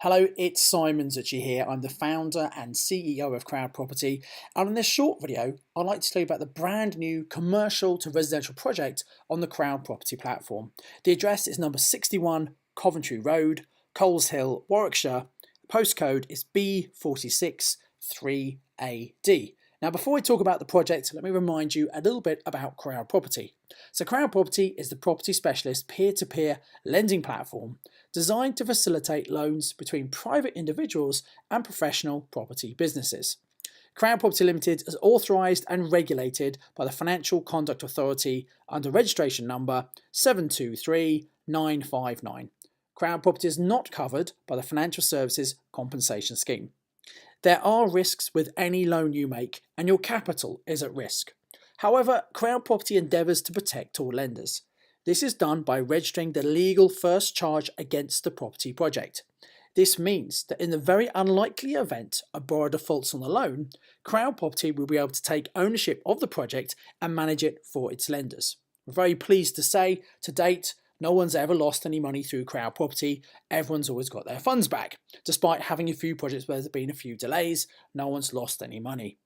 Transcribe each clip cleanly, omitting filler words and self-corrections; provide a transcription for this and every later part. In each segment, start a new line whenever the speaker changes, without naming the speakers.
Hello, it's Simon Zucchi here. I'm the founder and CEO of Crowd Property, and in this short video, I'd like to tell you about the brand new commercial to residential project on the Crowd Property platform. The address is number 61 Coventry Road, Coleshill, Warwickshire. Postcode is B46 3AD. Now, before we talk about the project, let me remind you a little bit about Crowd Property. So Crowd Property is the property specialist peer-to-peer lending platform designed to facilitate loans between private individuals and professional property businesses. Crowd Property Limited is authorised and regulated by the Financial Conduct Authority under registration number 723959. Crowd Property is not covered by the Financial Services Compensation Scheme. There are risks with any loan you make, and your capital is at risk. However, Crowd Property endeavours to protect all lenders. This is done by registering the legal first charge against the property project. This means that in the very unlikely event a borrower defaults on the loan, Crowd Property will be able to take ownership of the project and manage it for its lenders. We're very pleased to say, to date, no one's ever lost any money through Crowd Property. Everyone's always got their funds back. Despite having a few projects where there's been a few delays, no one's lost any money.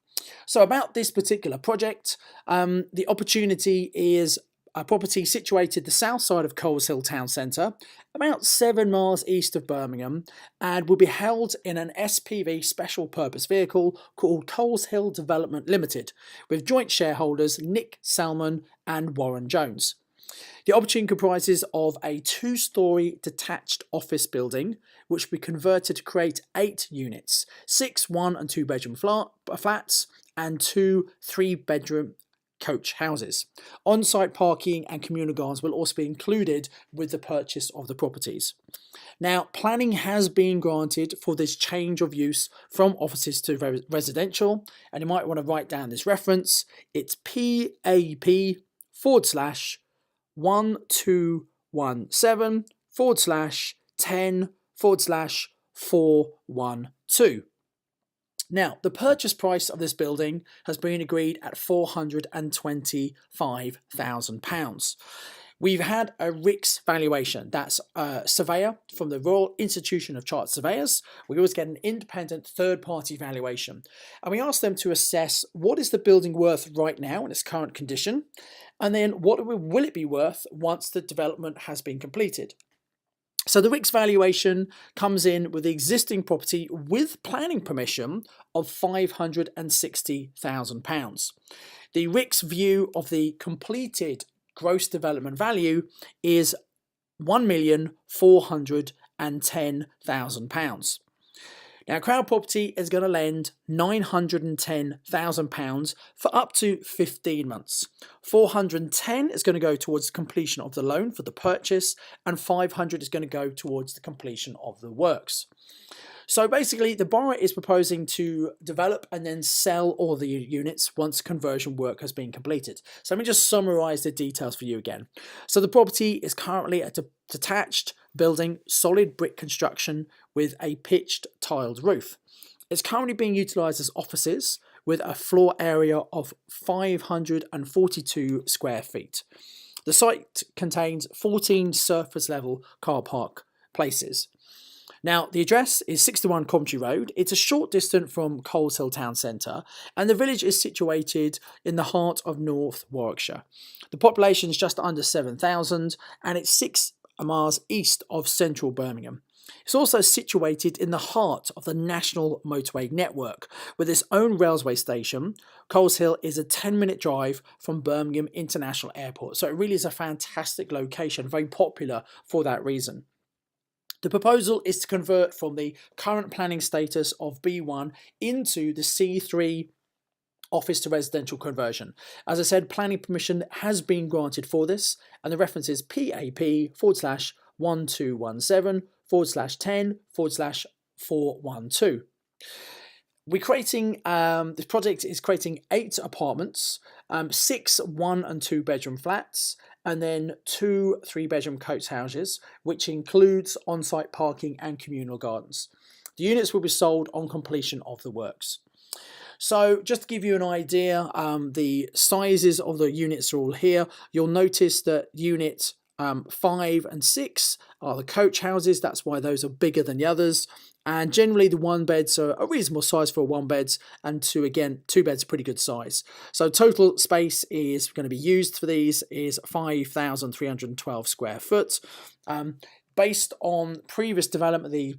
So about this particular project, the opportunity is a property situated the south side of Coleshill town centre, about 7 miles east of Birmingham, and will be held in an SPV special purpose vehicle called Coleshill Development Limited, with joint shareholders Nick Salmon and Warren Jones. The opportunity comprises of a 2-storey detached office building, which will be converted to create 8 units, 6 1- and 2-bedroom flats, and 2 3-bedroom coach houses. On-site parking and communal gardens will also be included with the purchase of the properties. Now, planning has been granted for this change of use from offices to residential, and you might want to write down this reference. It's PAP/1217/10/412. Now, the purchase price of this building has been agreed at £425,000. We've had a RICS valuation. That's a surveyor from the Royal Institution of Chartered Surveyors. We always get an independent third-party valuation. And we ask them to assess what is the building worth right now in its current condition, and then what will it be worth once the development has been completed. So the RICS valuation comes in with the existing property with planning permission of £560,000. The RICS view of the completed gross development value is £1,410,000. Now, Crowd Property is going to lend £910,000 for up to 15 months. £410 is going to go towards the completion of the loan for the purchase, and £500 is going to go towards the completion of the works. So basically, the borrower is proposing to develop and then sell all the units once conversion work has been completed. So let me just summarise the details for you again. So the property is currently a detached building, solid brick construction with a pitched tiled roof. It's currently being utilised as offices with a floor area of 542 square feet. The site contains 14 surface level car park places. Now, the address is 61 Coventry Road. It's a short distance from Coleshill town centre, and the village is situated in the heart of North Warwickshire. The population is just under 7,000, and it's 6 miles east of central Birmingham. It's also situated in the heart of the national motorway network. With its own railway station, Coleshill is a 10-minute drive from Birmingham International Airport. So it really is a fantastic location, very popular for that reason. The proposal is to convert from the current planning status of B1 into the C3 office to residential conversion. As I said, planning permission has been granted for this, and the reference is PAP/1217/10/412. We're creating, this project is creating 8 apartments, 6 1- and 2-bedroom flats, and then 2 3-bedroom coach houses, which includes on-site parking and communal gardens. The units will be sold on completion of the works. So just to give you an idea, the sizes of the units are all here. You'll notice that unit 5 and 6 are the coach houses. That's why those are bigger than the others. And generally the one beds are a reasonable size for one beds, and two beds are pretty good size. So total space is going to be used for these is 5,312 square foot. Based on previous development the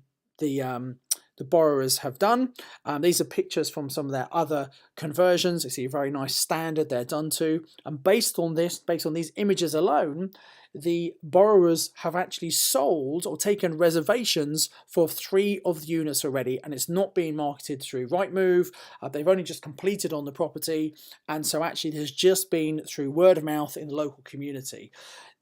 borrowers have done. These are pictures from some of their other conversions. You see a very nice standard they're done to. And based on these images alone, the borrowers have actually sold or taken reservations for 3 of the units already, and it's not being marketed through Rightmove. They've only just completed on the property, and so actually there's just been through word of mouth in the local community.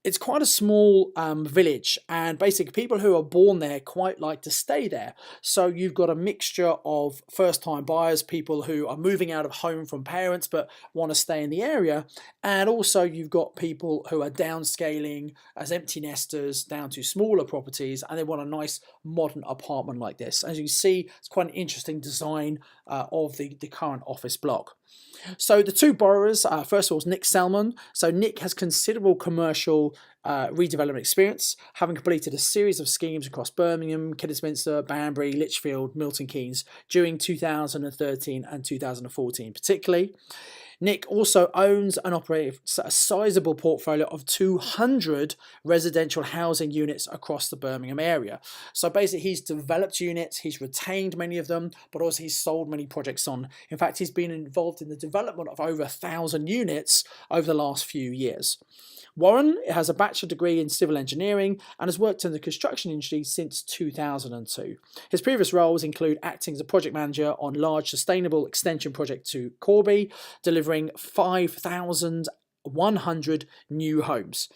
It's quite a small village, and basically people who are born there quite like to stay there. So you've got a mixture of first-time buyers, people who are moving out of home from parents but want to stay in the area, and also you've got people who are downscaling as empty nesters down to smaller properties, and they want a nice modern apartment like this. As you can see, it's quite an interesting design of the current office block. So the 2 borrowers, first of all, is Nick Selman. So Nick has considerable commercial redevelopment experience, having completed a series of schemes across Birmingham, Kidderminster, Banbury, Lichfield, Milton Keynes during 2013 and 2014 particularly. Nick also owns and operates a sizable portfolio of 200 residential housing units across the Birmingham area. So basically he's developed units, he's retained many of them, but also he's sold many projects on. In fact, he's been involved in the development of over 1,000 units over the last few years. Warren has a bachelor degree in civil engineering and has worked in the construction industry since 2002. His previous roles include acting as a project manager on large sustainable extension project to Corby, delivering 5,100 new homes.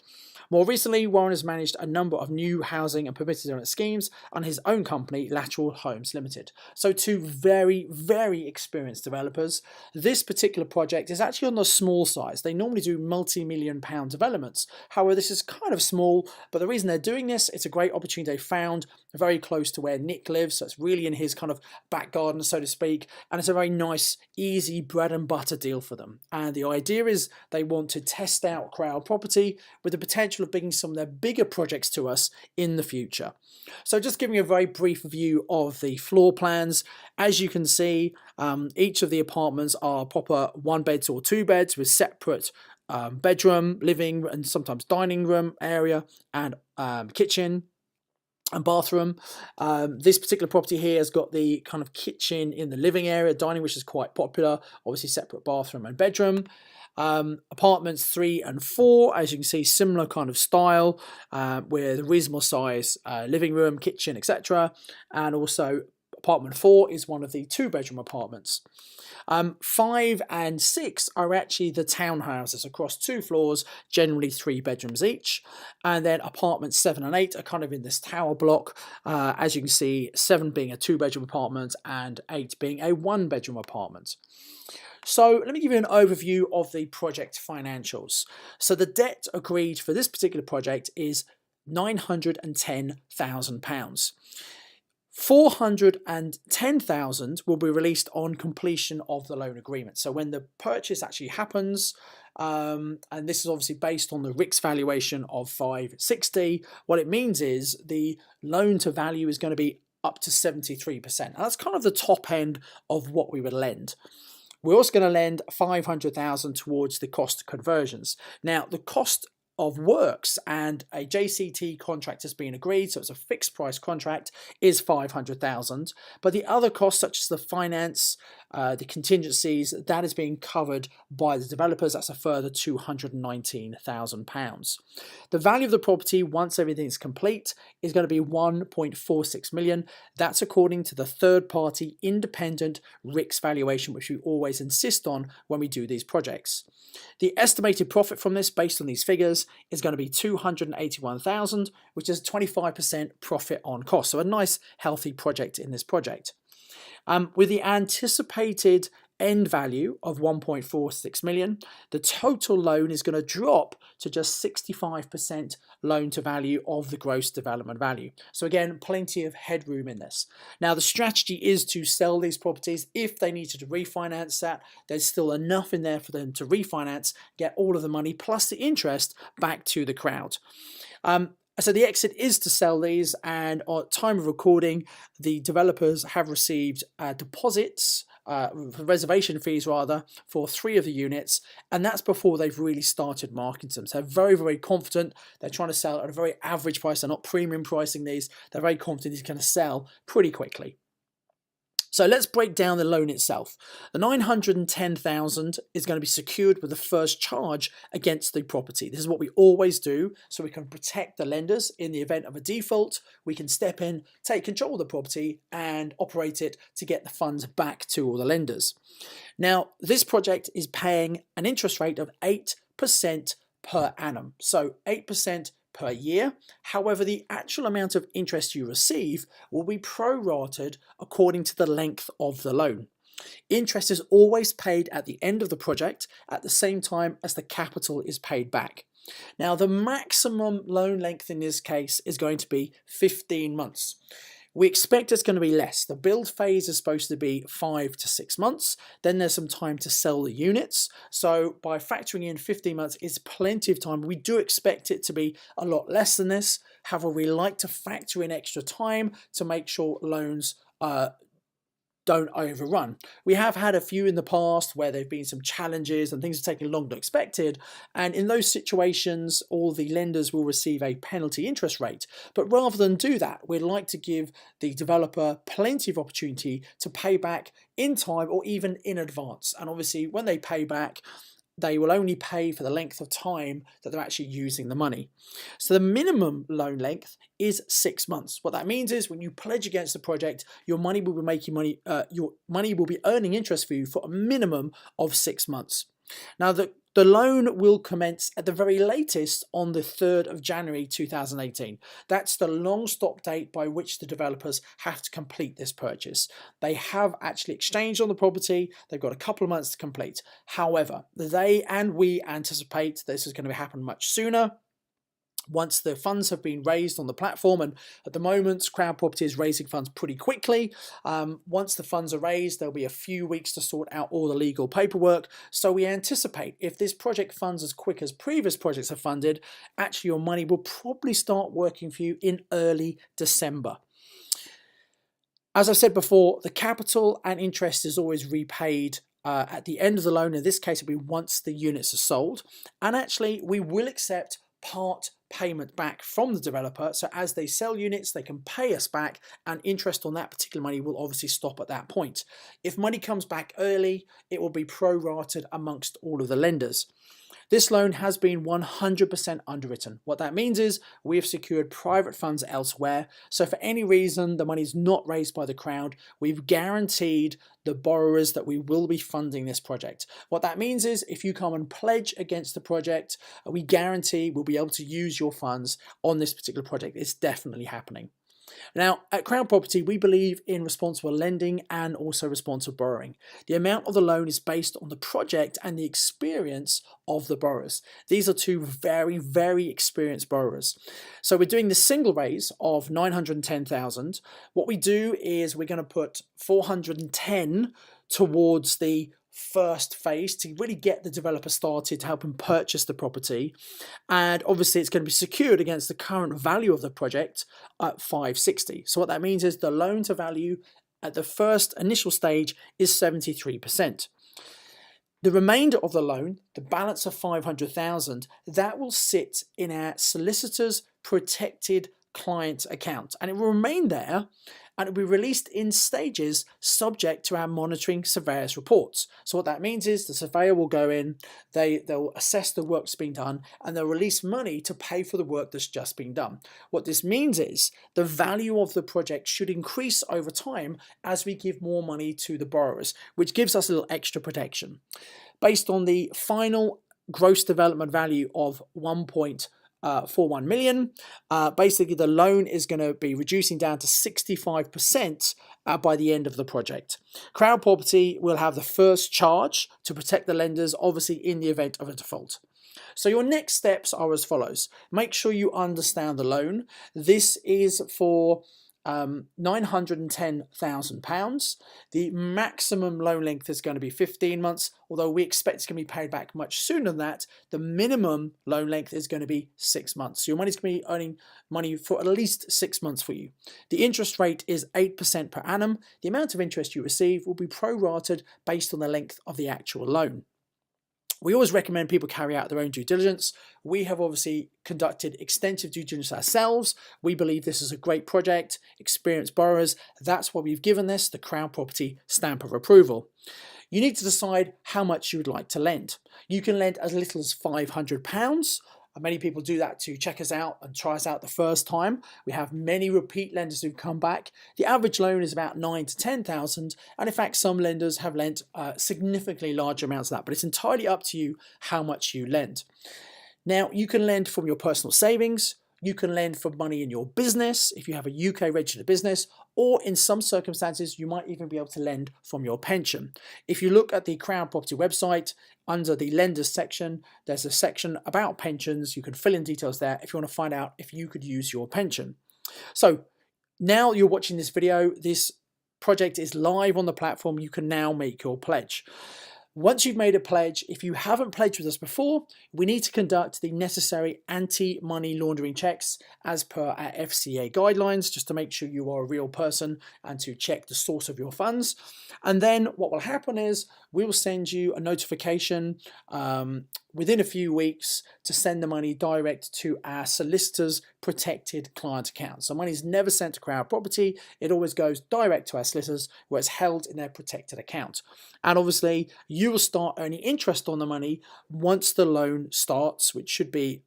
More recently, Warren has managed a number of new housing and permitted development schemes on his own company, Lateral Homes Limited. So 2 very, very experienced developers. This particular project is actually on the small size. They normally do multi-million-pound developments. However, this is kind of small, but the reason they're doing this, it's a great opportunity they found very close to where Nick lives, so it's really in his kind of back garden, so to speak, and it's a very nice, easy bread and butter deal for them. And the idea is they want to test out crowd property with the potential of bringing some of their bigger projects to us in the future. So just giving a very brief view of the floor plans. As you can see, each of the apartments are proper 1 beds or 2 beds with separate bedroom, living, and sometimes dining room area and kitchen and bathroom. This particular property here has got the kind of kitchen in the living area, dining, which is quite popular, obviously separate bathroom and bedroom. Apartments 3 and 4, as you can see, similar kind of style with a reasonable size living room, kitchen, etc. And also apartment 4 is one of the 2-bedroom apartments. 5 and 6 are actually the townhouses across 2 floors, generally 3 bedrooms each. And then apartments 7 and 8 are kind of in this tower block. As you can see, 7 being a 2-bedroom apartment and 8 being a 1-bedroom apartment. So let me give you an overview of the project financials. So the debt agreed for this particular project is £910,000. 410,000 will be released on completion of the loan agreement. So when the purchase actually happens, and this is obviously based on the RICS valuation of 560, what it means is the loan to value is going to be up to 73%. And that's kind of the top end of what we would lend. We're also going to lend 500,000 towards the cost of conversions. Now, the cost of works and a JCT contract has been agreed, so it's a fixed price contract, is 500,000. But the other costs, such as the finance, the contingencies, that is being covered by the developers. That's a further £219,000. The value of the property, once everything is complete, is going to be 1.46 million. That's according to the third-party independent RICS valuation, which we always insist on when we do these projects. The estimated profit from this, based on these figures, is going to be 281,000, which is 25% profit on cost. So a nice, healthy project in this project. With the anticipated end value of 1.46 million, the total loan is going to drop to just 65% loan to value of the gross development value. So again, plenty of headroom in this. Now, the strategy is to sell these properties. If they needed to refinance that, there's still enough in there for them to refinance, get all of the money plus the interest back to the crowd. So the exit is to sell these, and at time of recording, the developers have received deposits, reservation fees rather, for 3 of the units, and that's before they've really started marketing them. So they're very, very confident. They're trying to sell at a very average price. They're not premium pricing these. They're very confident these are going to sell pretty quickly. So let's break down the loan itself. The 910,000 is going to be secured with the first charge against the property. This is what we always do, so we can protect the lenders in the event of a default. We can step in, take control of the property and operate it to get the funds back to all the lenders. Now, this project is paying an interest rate of 8% per annum. So 8% per year. However, the actual amount of interest you receive will be prorated according to the length of the loan. Interest is always paid at the end of the project at the same time as the capital is paid back. Now, the maximum loan length in this case is going to be 15 months. We expect it's going to be less. The build phase is supposed to be 5 to 6 months. Then there's some time to sell the units. So by factoring in 15 months is plenty of time. We do expect it to be a lot less than this. However, we like to factor in extra time to make sure loans don't overrun. We have had a few in the past where there have been some challenges and things have taken longer than expected, and in those situations all the lenders will receive a penalty interest rate. But rather than do that, we'd like to give the developer plenty of opportunity to pay back in time or even in advance. And obviously when they pay back, they will only pay for the length of time that they're actually using the money. So the minimum loan length is 6 months. What that means is when you pledge against the project, your money will be making money. Your money will be earning interest for you for a minimum of 6 months. Now the loan will commence at the very latest on the 3rd of January 2018. That's the long stop date by which the developers have to complete this purchase. They have actually exchanged on the property. They've got a couple of months to complete. However, they and we anticipate this is going to happen much sooner, once the funds have been raised on the platform. And at the moment, Crown Property is raising funds pretty quickly. Once the funds are raised, there'll be a few weeks to sort out all the legal paperwork. So we anticipate if this project funds as quick as previous projects are funded, actually your money will probably start working for you in early December. As I said before, the capital and interest is always repaid at the end of the loan. In this case, it'll be once the units are sold. And actually, we will accept part payment back from the developer. So as they sell units, they can pay us back, and interest on that particular money will obviously stop at that point. If money comes back early, it will be prorated amongst all of the lenders. This loan has been 100% underwritten. What that means is we have secured private funds elsewhere. So for any reason the money is not raised by the Crown, we've guaranteed the borrowers that we will be funding this project. What that means is if you come and pledge against the project, we guarantee we'll be able to use your funds on this particular project. It's definitely happening. Now, at Crown Property, we believe in responsible lending and also responsible borrowing. The amount of the loan is based on the project and the experience of the borrowers. These are two very, very experienced borrowers. So we're doing the single raise of 910,000. What we do is we're going to put 410 towards the first phase to really get the developer started to help them purchase the property, and obviously it's going to be secured against the current value of the project at 560. So what that means is the loan to value at the first initial stage is 73%. The remainder of the loan, the balance of 500,000, that will sit in our solicitor's protected client account, and it will remain there, and it will be released in stages subject to our monitoring surveyor's reports. So what that means is the surveyor will go in, they'll assess the work that's been done, and they'll release money to pay for the work that's just been done. What this means is the value of the project should increase over time as we give more money to the borrowers, which gives us a little extra protection. Based on the final gross development value of 1.41 million. Basically, the loan is going to be reducing down to 65% by the end of the project. Crown Property will have the first charge to protect the lenders, obviously in the event of a default. So your next steps are as follows. Make sure you understand the loan. This is for £910,000. The maximum loan length is going to be 15 months, although we expect it's going to be paid back much sooner than that. The minimum loan length is going to be 6 months. So your money's going to be earning money for at least 6 months for you. The interest rate is 8% per annum. The amount of interest you receive will be prorated based on the length of the actual loan. We always recommend people carry out their own due diligence. We have obviously conducted extensive due diligence ourselves. We believe this is a great project, experienced borrowers. That's why we've given this the Crown Property stamp of approval. You need to decide how much you would like to lend. You can lend as little as £500. Many people do that to check us out and try us out the first time. We have many repeat lenders who come back. The average loan is about 9 to 10,000, and in fact some lenders have lent significantly larger amounts of that, but it's entirely up to you how much you lend. Now, you can lend from your personal savings, you can lend for money in your business if you have a UK registered business, or in some circumstances you might even be able to lend from your pension. If you look at the Crown Property website, under the lenders section, there's a section about pensions. You can fill in details there if you want to find out if you could use your pension. So now you're watching this video, this project is live on the platform. You can now make your pledge. Once you've made a pledge, if you haven't pledged with us before, we need to conduct the necessary anti-money laundering checks as per our FCA guidelines, just to make sure you are a real person and to check the source of your funds. And then what will happen is we will send you a notification within a few weeks to send the money direct to our solicitor's protected client account. So money is never sent to Crown Property. It always goes direct to our solicitors where it's held in their protected account. And obviously you will start earning interest on the money once the loan starts, which should be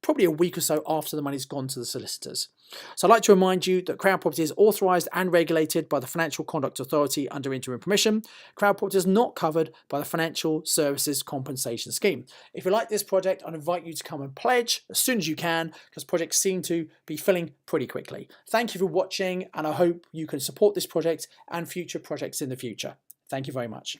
probably a week or so after the money's gone to the solicitors. So I'd like to remind you that Crown Property is authorised and regulated by the Financial Conduct Authority under interim permission. Crown Property is not covered by the Financial Services Compensation Scheme. If you like this project, I'd invite you to come and pledge as soon as you can, because projects seem to be filling pretty quickly. Thank you for watching, and I hope you can support this project and future projects in the future. Thank you very much.